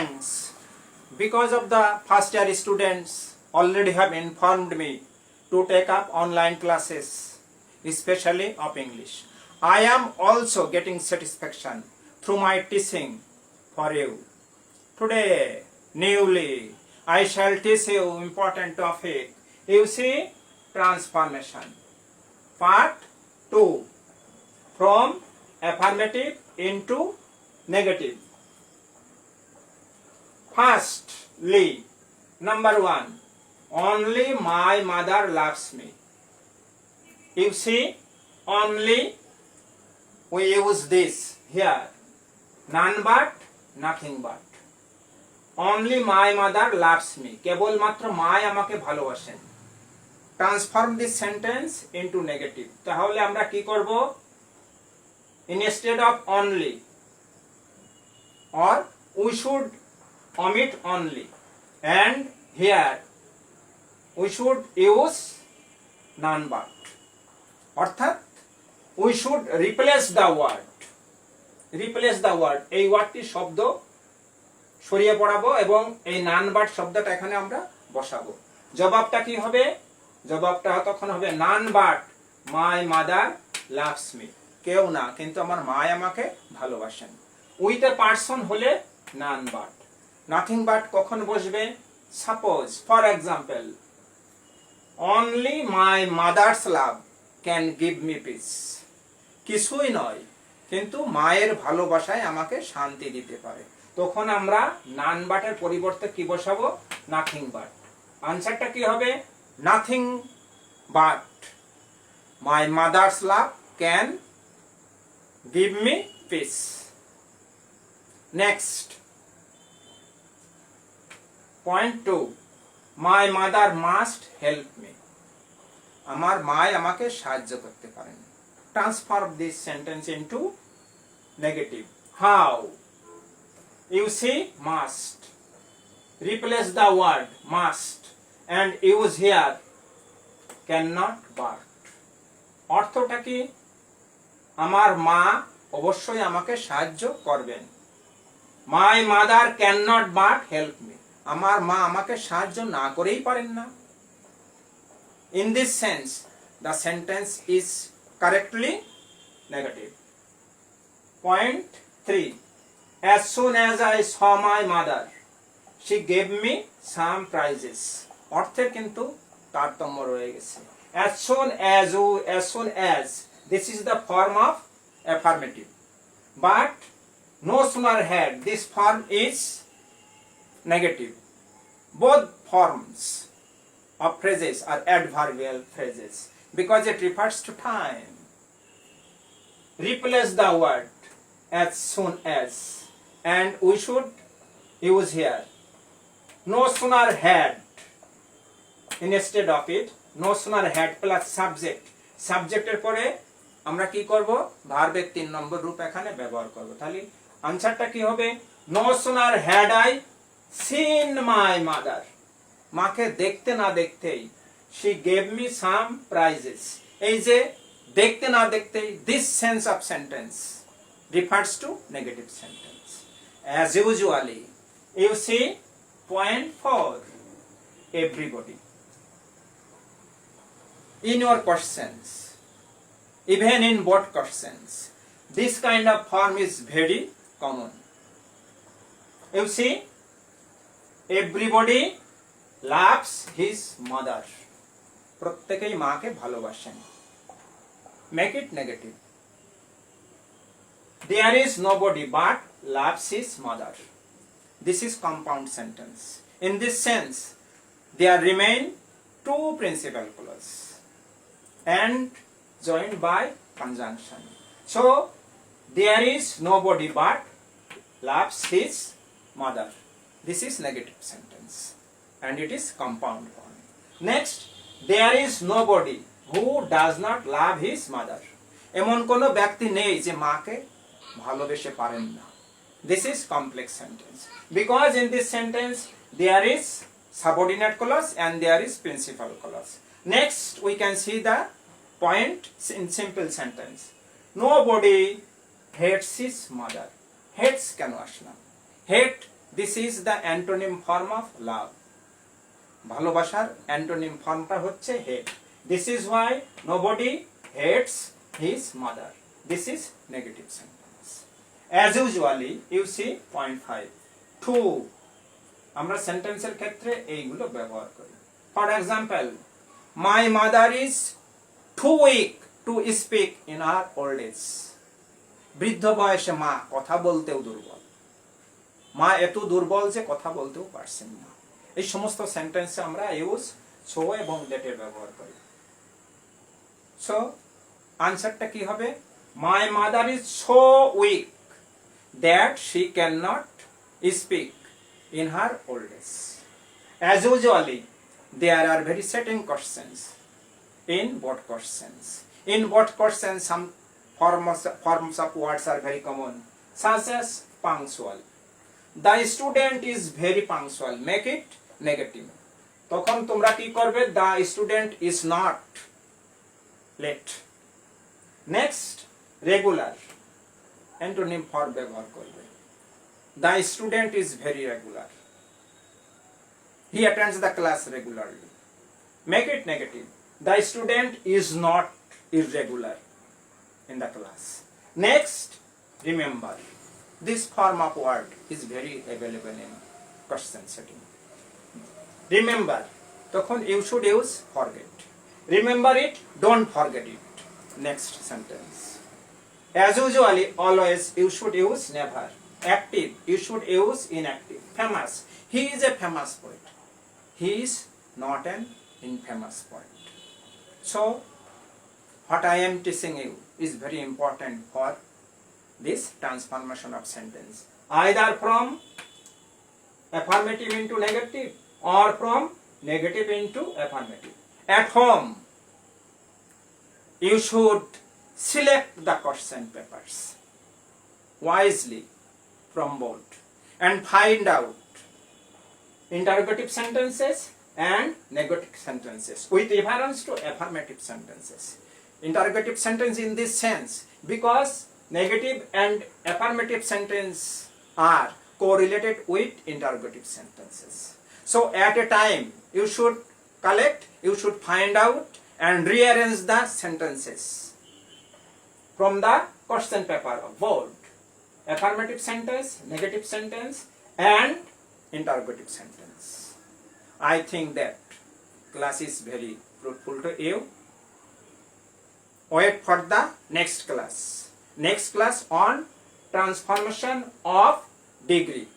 thanks because of the first year students already have informed me to take up online classes, especially of English. I am also getting satisfaction through my teaching for you. Today, newly, I shall teach you important topic. You see, transformation. Part 2. From affirmative into negative. Firstly, number 1. Only my mother loves me. You see, only we use this here. None but, nothing but. Only my mother loves me. কেবলমাত্র মাই আমাকে ভালোবাসেন. Transform this sentence into negative. তাহলে আমরা কি করব? Instead of only, or we should omit only, and here we should use none but. অর্থাৎ we should replace the word. Replace the word. এই ওয়ার্ডটি শব্দ সরিয়ে পড়াবো এবং এই none but শব্দটা এখানে আমরা বসাবো. জবাবটা কি হবে? জবাবটা তখন হবে none but my mother loves me. কেউ না, কিন্তু আমার মা আমাকে ভালোবাসেন. উইথ এ পারসন হলে none but. নাথিং বাট কখন বসবে? Suppose, for example, only my mother's love can give me piece. কিছুই নয়, কিন্তু মায়ের ভালোবাসায় আমাকে শান্তি দিতে পারে. তখন আমরা নান বাটের পরিবর্তে কি বসাবো? Nothing but. আনসারটা কি হবে? Nothing but my mother's love can give me piece. Next, point 2. My mother must help me. আমার মা আমাকে সাহায্য করতে পারেন. Transform this sentence into negative. How? You see, must. Replace the word must and use here cannot but. অর্থটা কি? আমার মা অবশ্যই আমাকে সাহায্য করবেন. My mother cannot but help me. আমার মা আমাকে সাহায্য না করেই পারেন না. In this sense, the sentence is correctly negative. Point 3. As soon as I saw my mother, she gave me some prizes. অর্থে কিন্তু তারতম্য রয়ে গেছে. As soon as, this is the form of affirmative. But no sooner had, this form is negative. Both forms of phrases are adverbial phrases because it refers to time. Replace the word as soon as, and we should use here no sooner had instead of it. No sooner had plus subject. সাবজেক্টের পরে আমরা কি করব? ভার্বের 3 নম্বর রূপ এখানে ব্যবহার করব. তাহলে আনসারটা কি হবে? No sooner had I seen my mother. মাকে দেখতে না দেখতেই she gave me some prizes. এই যে দেখতে না দেখতেই, this sense of sentence refers to negative sentence. As usually, you see, point 4. Everybody. In your questions, even in both questions, this kind of form is very common. You see, everybody loves his mother. প্রত্যেকেই মাকে ভালোবাসেন. Make it negative. There is nobody but loves his mother. This is compound sentence. In this sense, there remain 2 principal clauses and joined by conjunction. So, there is nobody but loves his mother. This is negative sentence and it is compound form. Next, there is nobody who does not love his mother. এমন কোনো ব্যক্তি নেই যে মাকে ভালোবেসে পারেন না. This is complex sentence because in this sentence there is subordinate clause and there is principal clause. Next, we can see the point in simple sentence. Nobody hates his mother. Hates কেন আসলাম? Hate This is the antonym form of love. ভালোবাসার antonym ফর্মটা হচ্ছে hate. This is why nobody hates his mother. This is negative sentence. As usually, you see point 5. To. আমরা সেন্টেন্সের ক্ষেত্রে এইগুলো ব্যবহার করি। For example, my mother is too weak to speak in her old age. বৃদ্ধ বয়সে মা কথা বলতেও দুর্বল। মা এত দুর্বল যে কথা বলতেও পারছেন না। এই সমস্ত সেন্টেন্সে আমরা ইউজ সো এবং দ্যাটের ব্যবহার করি। সো আনসারটা কি হবে? My mother is so weak that she can not speak in her old age. As usually, there are very certain questions in both questions. In both questions, some forms of words are very common, such as punctual. The student is very punctual. Make it negative. তখন তোমরা কি করবে? The student is not late. Next, regular. Antonym for ব্যবহার করবে। The student is very regular. He attends the class regularly. Make it negative. The student is not irregular in the class. Next, remember. This form of word is very available in question setting. Remember. তখন you should use forget. Remember it, don't forget it. Next sentence. As usually, always you should use never. Active, you should use inactive. Famous, he is a famous poet. He is not an infamous poet. So, what I am teaching you is very important for this transformation of sentence. Either from affirmative into negative or from negative into affirmative. At home, you should select the question papers wisely from both and find out interrogative sentences and negative sentences with reference to affirmative sentences. Interrogative sentence in this sense because negative and affirmative sentence are correlated with interrogative sentences. So at a time you should collect, you should find out and rearrange the sentences from the question paper of both affirmative sentence, negative sentence, and interrogative sentence. I think that class is very fruitful to you. Wait for the next class. Next class on transformation of degree.